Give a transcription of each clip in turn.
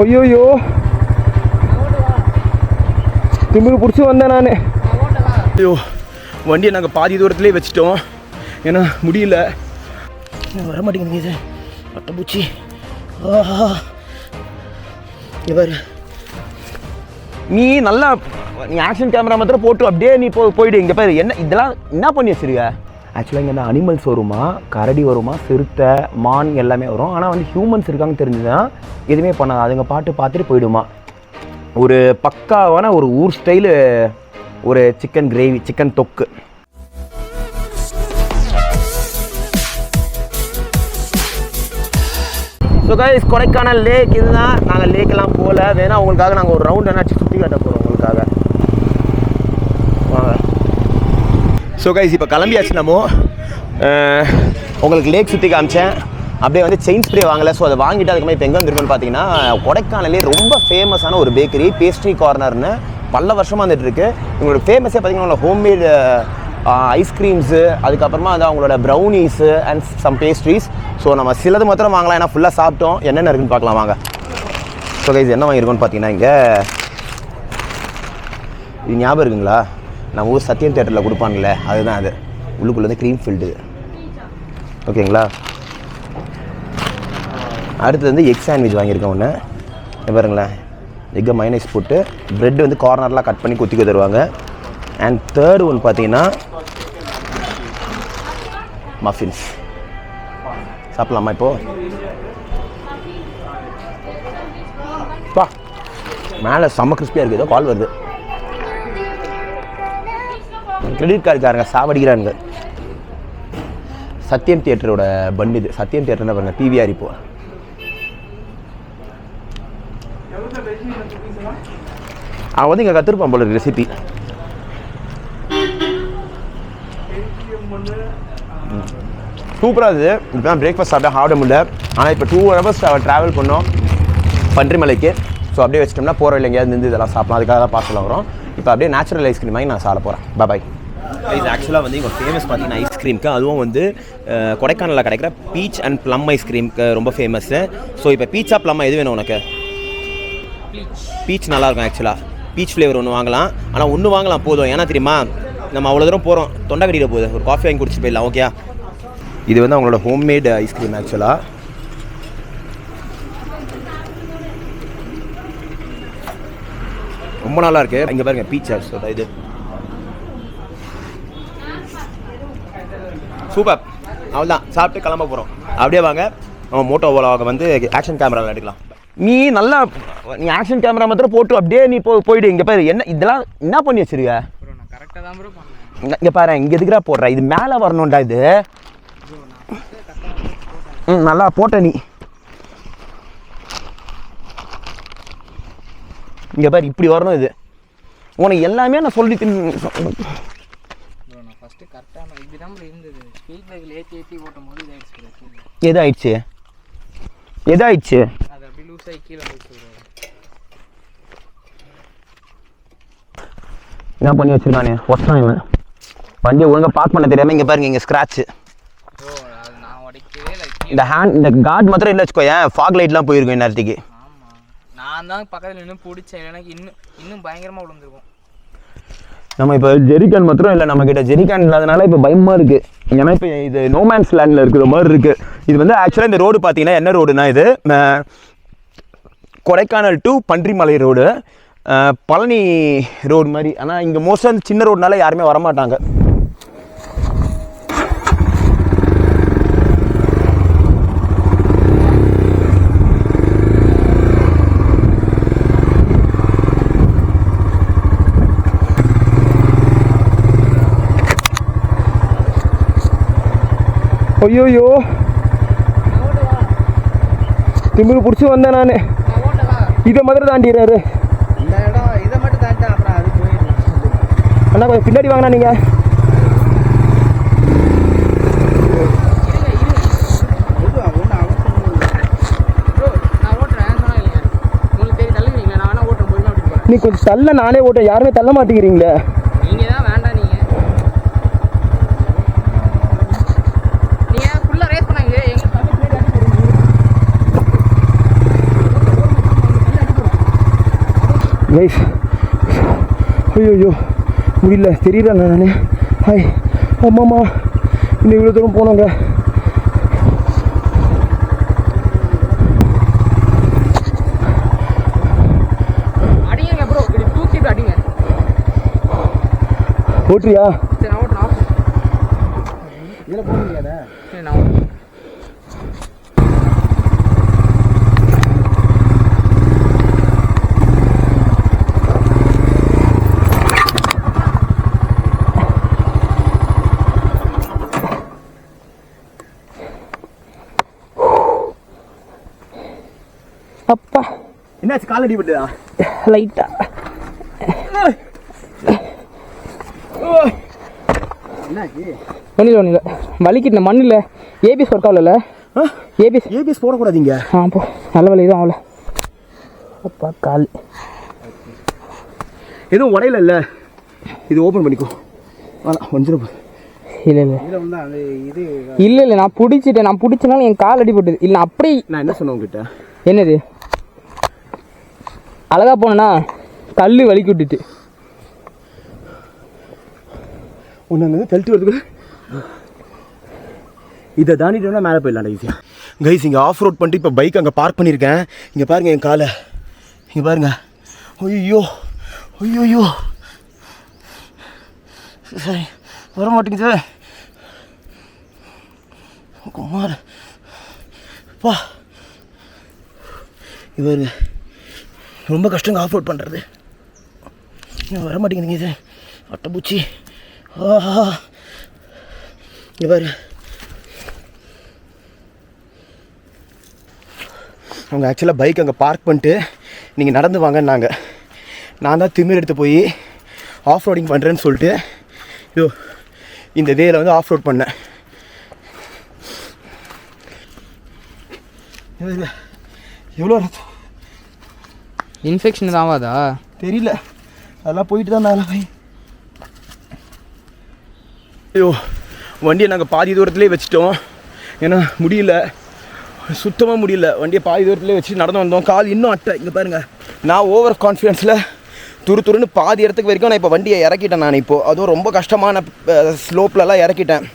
ஐயோயோ திமிரு பிடிச்சி வந்தேன் நான். ஐயோ வண்டியை நாங்கள் பாதி தூரத்துலேயே வச்சுட்டோம். ஏன்னா முடியல, வர மாட்டேங்குது இது அட்டைப்பூச்சி. இவர் நீ நல்லா நீ ஆக்ஷன் கேமரா மாத்திரம் போட்டு அப்படியே நீ போயிடு. இங்கே பேர் என்ன இதெல்லாம் என்ன பண்ணி வச்சிருக்க? ஆக்சுவலாக இங்கே அனிமல்ஸ் வருமா, கரடி வருமா, சிறுத்தை, மான் எல்லாமே வரும். ஆனால் வந்து ஹியூமன்ஸ் இருக்காங்கன்னு தெரிஞ்சுதுன்னா எதுவுமே பண்ணாது, அதுங்க பார்த்துட்டு போயிடுமா. ஒரு பக்காவான ஒரு ஊர் ஸ்டைலு ஒரு சிக்கன் கிரேவி, சிக்கன் தொக்கு. ஸோ கைஸ், கொடைக்கானல் லேக் இதுதான். நாங்கள் லேக்கெல்லாம் போகல, வேணா உங்களுக்காக நாங்கள் ஒரு ரவுண்ட் என்னாச்சு சுற்றி காட்ட போகிறோம் உங்களுக்காக. வாங்க. ஸோ கைஸ், இப்போ கிளம்பியாச்சு. நம்ம உங்களுக்கு லேக் சுற்றி காமிச்சேன். அப்படியே வந்து செயின் ஸ்ப்ரே வாங்கலை. ஸோ அதை வாங்கிட்டு அதுக்கு இப்போ எங்கே வந்துருக்குன்னு பார்த்தீங்கன்னா, கொடைக்கானலே ரொம்ப ஃபேமஸான ஒரு பேக்கரி பேஸ்ட்ரி கார்னர்னு பல வருஷமாக வந்துட்டுருக்கு. இவங்களோட ஃபேமஸே பார்த்தீங்கன்னா ஹோம்மேட் ஐஸ்கிரீம்ஸு, அதுக்கப்புறமா வந்து அவங்களோட ப்ரௌனீஸு அண்ட் சம் பேஸ்ட்ரீஸ். ஸோ நம்ம சிலது மாத்திரம் வாங்கலாம், ஏன்னா ஃபுல்லாக சாப்பிட்டோம். என்னென்ன இருக்குன்னு பார்க்கலாம் வாங்க. ஸோ கைஸ், என்ன வாங்கியிருக்கோன்னு பார்த்தீங்கன்னா, இங்கே இது ஞாபகம் இருக்குங்களா, நம்ம ஊர் சத்யம் தியேட்டரில் கொடுப்பாங்கல்ல, அதுதான் அது. உள்ளுக்குள்ளே வந்து க்ரீம் ஃபில்டு. ஓகேங்களா. அடுத்தது வந்து எக் சாண்ட்விச் வாங்கியிருக்கேன் ஒன்று. பாருங்களேன், எக்கை மைனஸ் போட்டு ப்ரெட் வந்து கார்னர்லாம் கட் பண்ணி குத்தி தருவாங்க. அண்ட் தேர்டு ஒன்று பார்த்தீங்கன்னா மஃபின்ஸ். சாப்பிட்லாமா இப்போது? பா, மேலே செம்ம கிறிஸ்பியாக இருக்குது. ஏதோ கால் வருது. கிரெடிட் கார்டுக்காரங்க சாவடிக்கிறானுங்க. சத்யம் தியேட்டரோட பண்டு இது. சத்யம் தியேட்டர்னா பாருங்கள், பிவிஆர். இப்போ அவன் வந்து இங்கே கற்றுருப்பான் போல ரெசிபி. சூப்பராக இருக்குது. இப்போ தான் பிரேக்ஃபாஸ்ட் சாப்பிட்டா சாப்பிட முடியல. ஆனால் இப்போ 2 hours ட்ராவல் பண்ணோம் பன்றிமலைக்கு. ஸோ அப்படியே வச்சிட்டோம்னா போகிற இல்லை எங்கேயாவது இருந்து இதெல்லாம் சாப்பிடலாம். அதுக்காக தான் பார்சல் வரும். இப்போ அப்படியே நேச்சுரல் ஐஸ்கிரீம் வாங்கி நான் சாப்பிட போகிறேன். பாய். இது ஆக்சுவலாக வந்து இங்கே ஃபேமஸ் பார்த்தீங்கன்னா ஐஸ்கிரீமுக்கு, அதுவும் வந்து கொடைக்கானலில் கிடைக்கிற பீச் அண்ட் ப்ளம் ஐஸ்கிரீமுக்கு ரொம்ப ஃபேமஸ்ஸு. ஸோ இப்போ பீச்சா ப்ளம்மா எது வேணும் உனக்கு? பீச் நல்லாயிருக்கும். ஆக்சுவலாக பீச் ஃப்ளேவர் ஒன்று வாங்கலாம். ஆனால் ஒன்று வாங்கலாம் போதும். ஏன்னா தெரியுமா, நம்ம அவ்வளோ தூரம் போகிறோம், தொண்டை கட்டிட போகுது. ஒரு காஃபி வாங்கி குடிச்சிட்டு போயிடலாம். ஓகே. இது வந்து அவங்களோட ஹோம்மேட் ஐஸ்கிரீம். ஆக்சுவலாக ரொம்ப நல்லா இருக்குது. இங்கே பாருங்கள், பீச் ஹவுஸ் இது சூப்பர். அவ்வளோதான், சாப்பிட்டு கிளம்ப போகிறோம். அப்படியே வாங்க, நம்ம மோட்டோ விலாக வந்து ஆக்ஷன் கேமராவில் எடுக்கலாம். நீ நல்லா நீ ஆக்ஷன் கேமரா மாத்திரம் போட்டு அப்படியே நீ போயிடு. இங்கே பேர் என்ன இதெல்லாம் என்ன பண்ணி வச்சிருக்க? இங்கே பாரு, இங்கே எதுக்குறா போடுற? இது மேலே வரணும்டா. இது நல்லா போட்ட நீ. இங்கே பாரு, இப்படி வரணும். இது உனக்கு எல்லாமே நான் சொல்லி எதாயிடுச்சு? என்ன பண்ணி வச்சிருக்கானே ஒருத்தான் இவன். வண்டியை ஒழுங்காக பார்க் பண்ண தெரியாமல் இங்கே பாருங்க, இங்கே ஸ்க்ராட்சு. இந்த கார்டு மாத்திரம் இல்லை வச்சுக்கோ, ஏன் ஃபாக் லைட்லாம் போயிருக்கும் இந்நேரத்துக்கு. நான் தான் பக்கத்தில் நின்று பிடிச்சேன், எனக்கு இன்னும் பயங்கரமாக விழுந்துருக்கும். நம்ம இப்போ ஜெரிகான் மாத்திரம் இல்லை, நம்மக்கிட்ட ஜெரிகான் இல்லாதனால இப்போ பயமாக இருக்குது. ஏன்னா இப்போ இது நோமேன்ஸ் லேண்டில் இருக்கிற மாதிரி இருக்குது. இது வந்து ஆக்சுவலாக இந்த ரோடு பார்த்தீங்கன்னா என்ன ரோடுனா, இது Kodaikanal to Panrimalai road, Palani road மாதிரி. ஆனால் இங்கே மோஸ்ட்டாக இந்த சின்ன ரோடுனால யாருமே வரமாட்டாங்க. ஐயோயோ திமிரு பிடிச்சி வந்தேன் நான். இதை மாதிரி தாண்டிடுறாரு. இதை மட்டும் தாண்டா, அப்புறம் அது போயிடலாம். அண்ணா கொஞ்சம் பின்னாடி வாங்கினா நீங்கள். நீ கொஞ்சம் தள்ள, நானே ஓட்டேன். யாருமே தள்ள மாட்டேங்கிறீங்களே. கைஸ் ஐயோ முடியல தெரியல நான் ஹாய் ஆமாம்மா இன்னும் இவ்வளோ தூரம் போனோங்க. அடிங்க ப்ரோ, இப்படி தூக்கிட்டு அடிங்க. ஓட்டுறியா? சரி நான் ஓட்டுறேன். இதில் போக முடியாதா? சரி நான் ஓட்டுறேன். அப்பா என்னாச்சு? கால் அடிபட்டுதா? லைட்டா. ஒன்றும் இல்லை வலிக்கிட்ட மண்ணில் ஏபிஎஸ் ஒர்க் ஆகல. ஏபிஎஸ் போடக்கூடாதீங்க. போ நல்ல வலி தான் ஆகல. அப்பா கால் எதுவும் உடையில இல்லை. இது ஓப்பன் பண்ணிக்கோ. கொஞ்சம் இல்லை இல்லை நான் பிடிச்சிட்டேன். நான் பிடிச்சனால என் கால் அடிபட்டுது. இல்லை நான் அப்படி நான் என்ன சொன்னேன் உங்ககிட்ட? என்னது அழகா போனேன்னா கல் வலிக்கி விட்டுட்டு ஒன்று தள்ளிட்டு வருது. இதை தாண்டிட்டோம்னா மேலே போயிடலாம் ஈஸியாக. கைஸ் இங்கே ஆஃப் ரோட் பண்ணிட்டு இப்போ பைக் அங்கே பார்க் பண்ணியிருக்கேன். இங்கே பாருங்கள் என் காலை, இங்கே பாருங்கள். ஐயோ ஐயோ சரி வர மாட்டேங்குது சார். குமார் பா இவர் ரொம்ப கஷ்டங்க ஆஃப் ரோட் பண்ணுறது. வர மாட்டேங்குதுங்க சார். அட்டைப்பூச்சி ஆஹா இவர் அவங்க ஆக்சுவலாக பைக் அங்கே பார்க் பண்ணிட்டு நீங்கள் நடந்து வாங்கன்னாங்க. நான் தான் திமிர் எடுத்து போய் ஆஃப் ரோடிங் பண்ணுறேன்னு சொல்லிட்டு இதோ இந்த வேல வந்து ஆஃப் ரோட் பண்ணேன். எவ்வளோ இன்ஃபெக்ஷன் ஆகாதா தெரியல. அதெல்லாம் போயிட்டு தான் மேலே போய் ஐயோ வண்டியை நாங்கள் பாதி தூரத்துலேயே வச்சுட்டோம். ஏன்னா முடியல, சுத்தமாக முடியல. வண்டியை பாதி தூரத்துலேயே வச்சு நடந்து வந்தோம். கால் இன்னும் அட்டை. இங்கே பாருங்கள், நான் ஓவர் கான்ஃபிடென்ஸில் துருன்னு பாதி இடத்துக்கு வரைக்கும் நான் இப்போ வண்டியை இறக்கிட்டேன். நான் இப்போது அதுவும் ரொம்ப கஷ்டமான ஸ்லோப்லலாம் இறக்கிட்டேன்.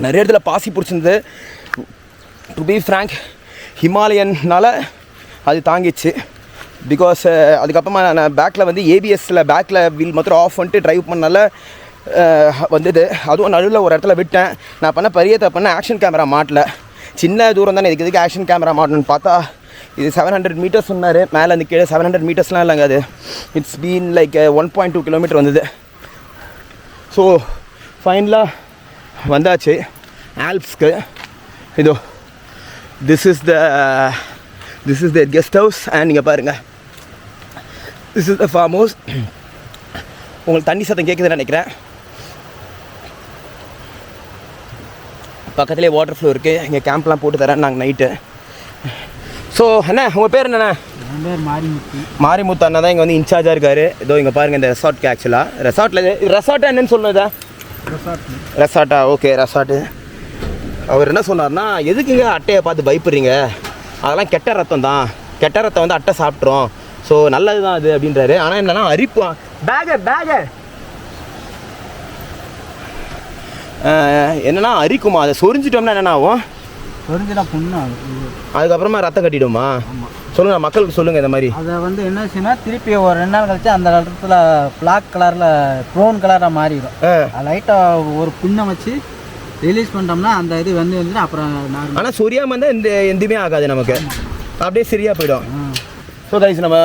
நிறைய இடத்துல பாசி பிடிச்சிருந்தது. டு பி ஃப்ராங்க் ஹிமாலயன்னால் அது தாங்கிச்சு. பிகாஸ் அதுக்கப்புறமா நான் பேக்கில் வந்து ஏபிஎஸ்சில் பேக்கில் வீல் மாத்திரம் ஆஃப் பண்ணிட்டு ட்ரைவ் பண்ணனால வந்தது. அதுவும் நடுவில் ஒரு இடத்துல விட்டேன். நான் பண்ண பெரிய தப்புன்னா ஆக்ஷன் கேமரா மாட்டல. சின்ன தூரம் தானே, இதுக்கு ஆக்ஷன் கேமரா மாட்டணும்னு பார்த்தா இது 700 மீட்டர்ஸ் சொன்னார். மேலே அந்த கீழே 700 மீட்டர்ஸ்லாம் இல்லைங்க. அது இட்ஸ் பீன் லைக் 1.2 கிலோமீட்டர் வந்தது. ஸோ ஃபைனலாக வந்தாச்சு ஆல்ப்ஸ்க்கு. இதோ this is the guest house. And நீங்கள் பாருங்கள், this is the farm house. உங்களுக்கு தண்ணி சத்தம் கேட்குதுன்னு நினைக்கிறேன். பக்கத்துலேயே வாட்டர் ஃப்ளோ இருக்குது. இங்கே கேம்ப்லாம் போட்டு தரேன் நாங்கள் நைட்டு. ஸோ அண்ணா உங்கள் பேர் என்னண்ணா? என் பேர் மாரிமுத்து. மாரிமுத்து அண்ணா தான் இங்கே வந்து இன்சார்ஜாக இருக்கார். இதோ இங்கே பாருங்கள் இந்த ரெசார்ட்க்கு. ஆக்சுவலாக ரெசார்ட்டா என்னன்னு சொல்லுதா? ரெசார்ட்டா? Okay resort. அவர் என்ன சொன்னார்னா, எதுக்குங்க அட்டையை பார்த்து பயப்படுறீங்க, அதெல்லாம் கெட்ட ரத்தம் தான், கெட்ட ரத்தம் வந்து அட்டை சாப்பிட்றோம், ஸோ நல்லது தான் அது அப்படின்றாரு. ஆனால் என்னன்னா அரிப்பா பேக என்னன்னா அரிக்குமா, அதை சொரிஞ்சிட்டோம்னா என்னென்ன ஆகும்? சொரிஞ்சுனா புண்ணா அதுக்கப்புறமா ரத்தம் கட்டிடுமா? சொல்லுங்கள் மக்களுக்கு சொல்லுங்கள் இந்த மாதிரி. அதை வந்து என்னாச்சுன்னா திருப்பி ஒரு 2 நாள் கழிச்சு அந்த இடத்துல பிளாக் கலரில் ப்ரௌன் கலராக மாறிடும். லைட்டாக ஒரு புண்ணை வச்சு ரிலீஸ் பண்ணிட்டோம்னா அந்த இது வந்துட்டு அப்புறம் ஆனால் சொரியாமல் இருந்தால் எதுவுமே ஆகாது நமக்கு, அப்படியே சரியாக போயிடும். ஸோ கைஸ் நம்ம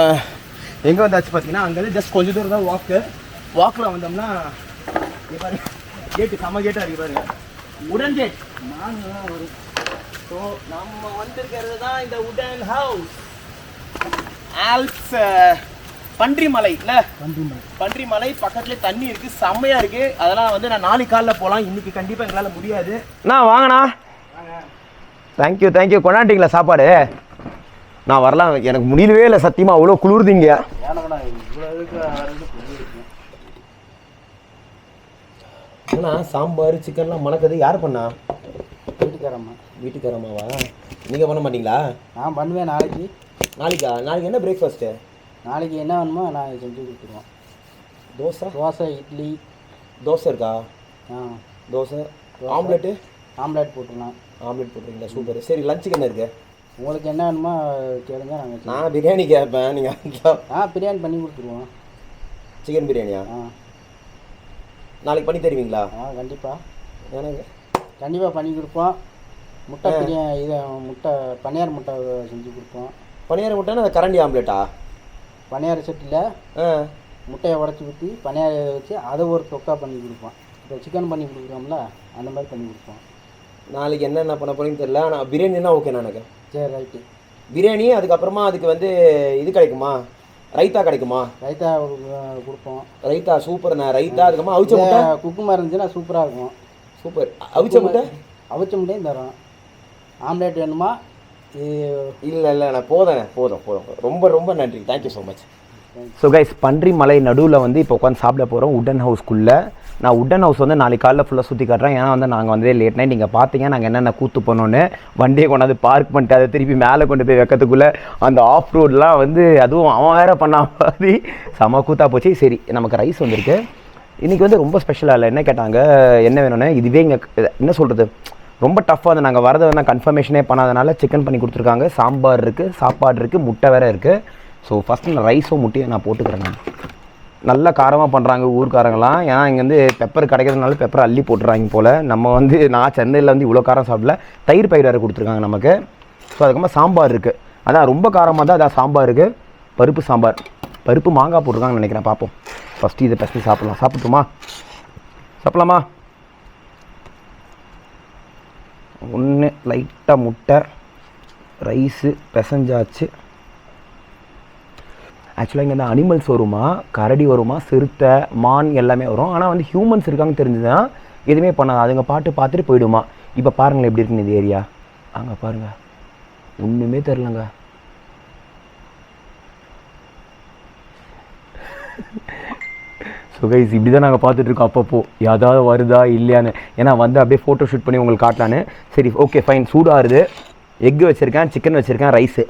எங்கே வந்தாச்சு பார்த்தீங்கன்னா, அங்கேருந்து ஜஸ்ட் கொஞ்சம் தூரம் தான் வாக்கில் வந்தோம்னா கேட்டு செம்ம கேட்டாக இருக்கு பாருங்க, உடன் கேட் மாங்கலாம் வரும். ஸோ நம்ம வந்துருக்கிறது தான் இந்த உடன் ஹவுஸ். ஆல்ப்ஸ் பன்றிமலை இல்லை, பன்றிமலை பக்கத்துலேயே தண்ணி இருக்குது, செம்மையாக இருக்குது. அதெல்லாம் வந்து நான் நாளைக்கு காலையில் போகலாம், இன்றைக்கி கண்டிப்பாக எங்களால் முடியாது. வாங்கண்ணா. தேங்க்யூ. கொண்டாண்டிங்களா சாப்பாடு? நான் வரலாம், எனக்கு முடியவே இல்லை சத்தியமாக, அவ்வளோ குளிர்திங்க. ஏன்னா சாம்பார் சிக்கன்லாம் மணக்குது. யார் பண்ணா? வீட்டுக்காரம்மாவா? நீங்கள் பண்ண மாட்டீங்களா? நான் பண்ணுவேன். நாளைக்கு நாளைக்கு என்ன பிரேக்ஃபாஸ்ட்டு? நாளைக்கு என்ன வேணுமோ நான் செஞ்சு கொடுத்துருவோம். தோசை இட்லி. தோசை இருக்கா? தோசை ஆம்லெட்டு. ஆம்லெட் போட்டுடலாம். ஆம்லெட் போட்டுருங்களா? சூப்பர். சரி, லஞ்சுக்கு என்ன இருக்குது? உங்களுக்கு என்ன வேணுமோ கேளுங்க. நான் பிரியாணி கேட்பேன், நீங்கள் பிரியாணி பண்ணி கொடுத்துருவோம். சிக்கன் பிரியாணியா? நாளைக்கு பண்ணி தருவீங்களா? கண்டிப்பாக. எனக்கு கண்டிப்பாக பண்ணி கொடுப்போம். முட்டை பிரியாணி இது முட்டை பனியார் முட்டை செஞ்சு கொடுப்போம். பனியார் முட்டைன்னா அந்த கரண்டி ஆம்லெட்டா? பனியார் செட்டில் முட்டையை உடச்சி ஊற்றி பனியார் வச்சு அதை ஒரு தொக்கா பண்ணி கொடுப்போம். இப்போ சிக்கன் பண்ணி கொடுக்குறோம்ல அந்த மாதிரி பண்ணி கொடுப்போம். நாளைக்கு என்னென்ன பண்ண போகிறீங்கன்னு தெரியல. ஆனால் பிரியாணின்னா ஓகேண்ணா எனக்கு. சரி, ரைட்டு. பிரியாணி, அதுக்கப்புறமா அதுக்கு வந்து இது கிடைக்குமா? ரைத்தா கிடைக்குமா? ரைத்தா கொடுப்போம். ரைத்தா சூப்பர்ண்ணா. ரைத்தா அதுக்கப்புறமா அவிச்ச முட்டை குக்குமா இருந்துச்சுன்னா சூப்பராக இருக்கும். சூப்பர். அவிச்ச முட்டையும் தரோம். ஆம்லேட் வேணுமா? இல்லை நான் போதும். ரொம்ப ரொம்ப நன்றி. Thank you so much. So guys, பன்றி மலை நடுவில் வந்து இப்போ உட்காந்து சாப்பிட போகிறோம் உட்டன் ஹவுஸ்க்குள்ளே. நான் உட்டன் ஹவுஸ் வந்து நாளைக்கு காலையில் ஃபுல்லாக சுற்றி காட்டுறேன். ஏன்னா வந்து நாங்கள் வந்து லேட் நைட் நீங்கள் பார்த்தீங்க நாங்கள் என்னென்ன கூத்து பண்ணோன்னு. வண்டியை கொண்டாந்து பார்க் பண்ணிட்டு அதை திருப்பி மேலே கொண்டு போய் வைக்கிறதுக்குள்ளே அந்த ஆஃப் ரோடெலாம் வந்து அதுவும் அவன் வேறு பண்ண மாதிரி செம கூத்தா போச்சு. சரி, நமக்கு ரைஸ் வந்திருக்கு. இன்றைக்கி வந்து ரொம்ப ஸ்பெஷலாக இல்லை. என்ன கேட்டாங்க, என்ன வேணும்னு. இதுவே இங்கே என்ன சொல்கிறது, ரொம்ப டஃப்பாக வந்து நாங்கள் வரதை வந்து கன்ஃபர்மேஷனே பண்ணாதனால சிக்கன் பண்ணி கொடுத்துருக்காங்க. சாம்பார் இருக்குது, சாப்பாடு இருக்குது, முட்டை வேறு இருக்குது. ஸோ ஃபஸ்ட்டு நான் ரைஸும் முட்டையும் நான் போட்டுக்கிறேன். நல்லா காரமாக பண்ணுறாங்க ஊருக்காரங்களாம். ஏன்னா இங்கே வந்து பெப்பர் கிடைக்கிறதுனால பெப்பர் அள்ளி போட்டுறாங்க போல். நம்ம வந்து நான் சென்னையில் வந்து இவ்வளோ காரம் சாப்பிடல. தயிர் பயிர் வேறு கொடுத்துருக்காங்க நமக்கு. ஸோ அதுக்கப்புறமா சாம்பார் இருக்குது. அதான் ரொம்ப காரமாக தான் அதான் சாம்பார் இருக்குது. பருப்பு சாம்பார், பருப்பு மாங்காய் போட்டிருக்காங்கன்னு நினைக்கிறேன். பார்ப்போம். ஃபஸ்ட்டு இதை பசங்க சாப்பிடலாமா? சாப்பிட்லாமா? ஒன்று லைட்டாக முட்டை, ரைஸு பிசைஞ்சாச்சு. ஆக்சுவலாக இங்கே தான் அனிமல்ஸ் வருமா, கரடி வருமா, சிறுத்தை, மான் எல்லாமே வரும். ஆனால் வந்து ஹியூமன்ஸ் இருக்காங்க தெரிஞ்சுதான் எதுவுமே பண்ணாது. அதுங்க பார்த்துட்டு போயிடுமா. இப்போ பாருங்களேன் எப்படி இருக்குன்னு இந்த ஏரியா. அங்கே பாருங்கள், ஒன்றுமே தெரிலங்க. ஸோ கைஸ், இப்படி தான் நாங்கள் பார்த்துட்ருக்கோம் அப்பப்போ ஏதாவது வருதா இல்லையான்னு. ஏன்னா வந்து அப்படியே ஃபோட்டோ ஷூட் பண்ணி உங்களுக்கு காட்டலான்னு. சரி, ஓகே ஃபைன். சூடாகுது. எக்கு வச்சுருக்கேன், சிக்கன் வச்சுருக்கேன், ரைஸு.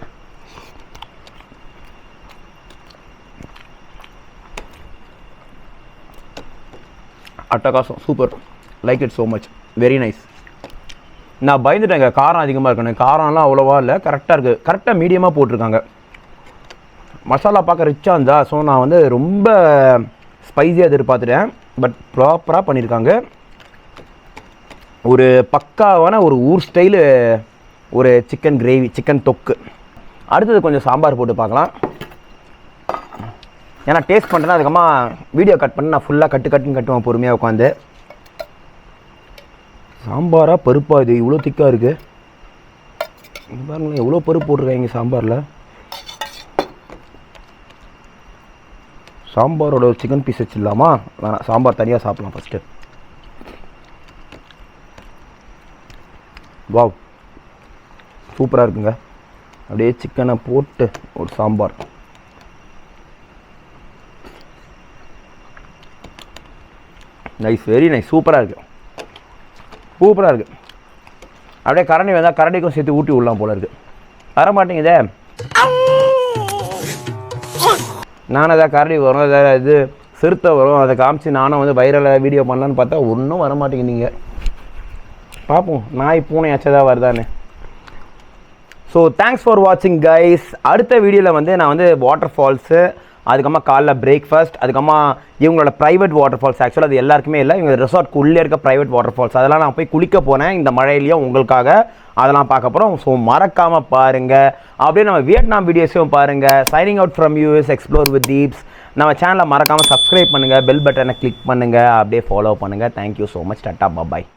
அட்டகாசம், super. Like it so much, very nice. நான் பயந்துட்டேங்க காரம் அதிகமாக இருக்கணும். காரம்லாம் அவ்வளோவா இல்லை, கரெக்டாக இருக்குது. கரெக்டாக மீடியமாக போட்டிருக்காங்க. மசாலா பார்க்க ரிச்சாக இருந்தா. ஸோ நான் வந்து ரொம்ப ஸ்பைஸியாக எதிர்பார்த்துட்டேன். பட் ப்ராப்பராக பண்ணியிருக்காங்க. ஒரு பக்காவான ஒரு ஊர் ஸ்டைலு ஒரு சிக்கன் கிரேவி, சிக்கன் தொக்கு. அடுத்தது கொஞ்சம் சாம்பார் போட்டு பார்க்கலாம். ஏன்னா டேஸ்ட் பண்ணுறேன்னா அதுக்கப்புறமா வீடியோ கட் பண்ணி நான் ஃபுல்லாக கட்டுவேன் பொறுமையாக உட்காந்து. சாம்பாராக பருப்பா இது இவ்வளோ திக்காக இருக்குது. பாருங்களேன் எவ்வளோ பருப்பு போட்டிருக்காங்க சாம்பாரில். சாம்பாரோட சிக்கன் பீஸ் வச்சிடலாமா? வேணாம், சாம்பார் தனியாக சாப்பிட்லாம் ஃபஸ்ட்டு. வாவ், சூப்பராக இருக்குங்க. அப்படியே சிக்கனை போட்டு ஒரு சாம்பார். Nice, very nice. சூப்பராக இருக்குது. அப்படியே கரண்டி வந்தால் கரண்டிக்கும் சேர்த்து ஊட்டி விடலாம் போல இருக்குது. வர மாட்டேங்குதே. நானும் எதாவது கரடி வரும், எதாவது இது சிறுத்தை வரும், அதை காமிச்சு நானும் வந்து வைரலாக வீடியோ பண்ணலான்னு பார்த்தா ஒன்றும் வர மாட்டேங்குதுங்க. பார்ப்போம் நாய் பூனை ஆச்சதாக வருதான்னு. ஸோ தேங்க்ஸ் ஃபார் வாட்சிங் கைஸ். அடுத்த வீடியோவில் வந்து நான் வந்து வாட்டர் ஃபால்ஸு, அதுக்கப்புறமா காலைல பிரேக்ஃபாஸ்ட், அதுக்கப்புறமா இவங்களோட ப்ரைவேட் வாட்டர் ஃபால்ஸ். ஆக்சுவலாக அது எல்லாருக்குமே இல்லை, இவங்க ரெசார்ட்க்கு உள்ளே இருக்க ப்ரைவேட் வாட்டர் ஃபால்ஸ். அதெல்லாம் நான் போய் குளிக்க போனேன் இந்த மழையிலையும் உங்களுக்காக. அதெல்லாம் பார்க்க போகிறோம். ஸோ மறக்காமல் பாருங்கள். அப்படியே நம்ம வியட்நாம் வீடியோஸையும் பாருங்கள். Signing out from US explore with Deeps. நம்ம சேனலை மறக்காமல் சப்ஸ்கிரைப் பண்ணுங்கள், பெல் பட்டனை கிளிக் பண்ணுங்கள், அப்படியே ஃபாலோ பண்ணுங்கள். Thank you so much. டாட்டா, பாய்.